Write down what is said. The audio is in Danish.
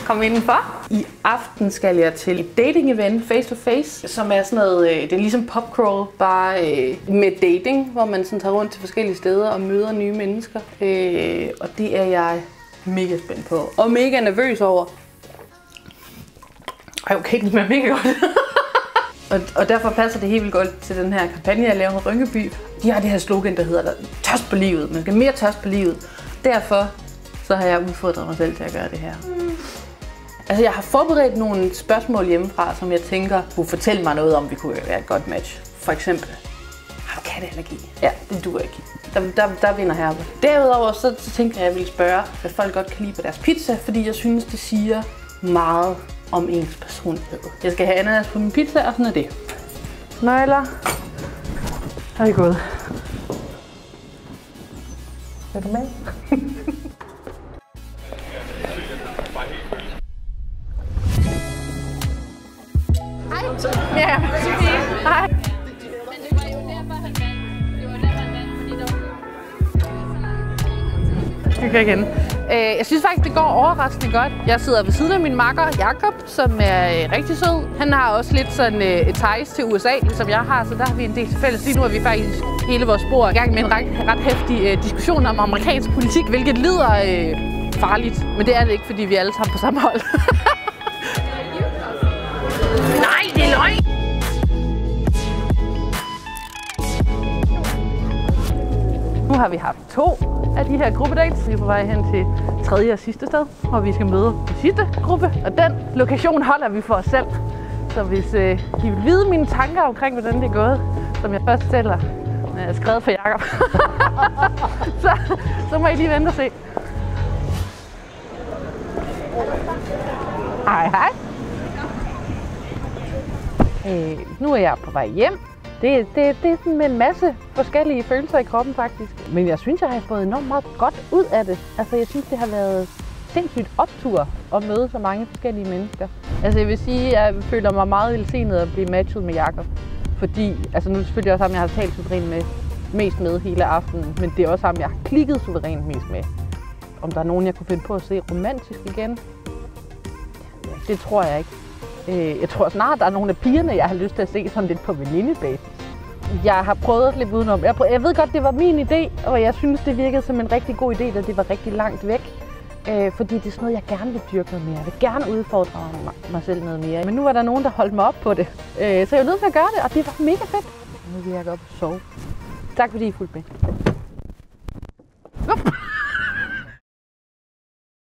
Kom indenfor. I aften skal jeg til et dating-event face to face, som er sådan noget, det er ligesom popcrawl, bare med dating, hvor man sådan tager rundt til forskellige steder og møder nye mennesker. Og det er jeg mega spændt på og mega nervøs over. Ej, okay, den smager mega godt. Og derfor passer det helt vildt godt til den her kampagne, jeg laver med Rynkeby. De har det her slogan, der hedder tørst på livet. Man skal mere tørst på livet. Derfor så har jeg udfordret mig selv til at gøre det her. Altså, jeg har forberedt nogle spørgsmål hjemmefra, som jeg tænker kunne fortælle mig noget om, vi kunne være et godt match. For eksempel, har du katteallergi? Ja, det duer ikke. Der vinder Herbert. Derudover så tænker jeg, at jeg vil spørge, hvad folk godt kan lide på deres pizza, fordi jeg synes, det siger meget om ens personlighed. Jeg skal have ananas på min pizza, og sådan er det. Nøgler. Har I gået? Er du med? Ja, hej. Igen. Jeg synes faktisk, det går overraskende godt. Jeg sidder ved siden af min makker, Jakob, som er rigtig sød. Han har også lidt sådan et ties til USA, ligesom jeg har, så der har vi en del til fælles. Lige nu er vi faktisk hele vores spor i gang med en ret heftig diskussion om amerikansk politik, hvilket lyder farligt. Men det er det ikke, fordi vi alle sammen på samme hold. Nej, det er løgn! Nu har vi haft 2 af de her gruppedates. Vi er på vej hen til 3. og sidste sted, hvor vi skal møde den sidste gruppe. Og den lokation holder vi for os selv. Så hvis I vil vide mine tanker omkring, hvordan det er gået, som jeg først selv har skrevet for Jakob, så må I lige vente og se. Hej, hej. Nu er jeg på vej hjem. Det er sådan med en masse forskellige følelser i kroppen faktisk. Men jeg synes, jeg har fået enormt meget godt ud af det. Altså, jeg synes, det har været sindssygt optur at møde så mange forskellige mennesker. Altså, jeg vil sige, at jeg føler mig meget velsignet at blive matchet med Jakob. Fordi, altså nu er det selvfølgelig også ham, jeg har talt suverænt mest med hele aftenen. Men det er også ham, jeg har klikket suverænt mest med. Om der er nogen, jeg kunne finde på at se romantisk igen? Det tror jeg ikke. Jeg tror snart, der er nogle af pigerne, jeg har lyst til at se sådan lidt på venindebasis. Jeg har prøvet at slippe udenom. Jeg ved godt, det var min idé, og jeg synes, det virkede som en rigtig god idé, da det var rigtig langt væk. Fordi det er sådan noget, jeg gerne vil dyrke noget mere. Jeg vil gerne udfordre mig selv noget mere. Men nu var der nogen, der holdt mig op på det. Så jeg var nødt til at gøre det, og det var mega fedt. Nu vil jeg gå op og sove. Tak fordi I fulgte med.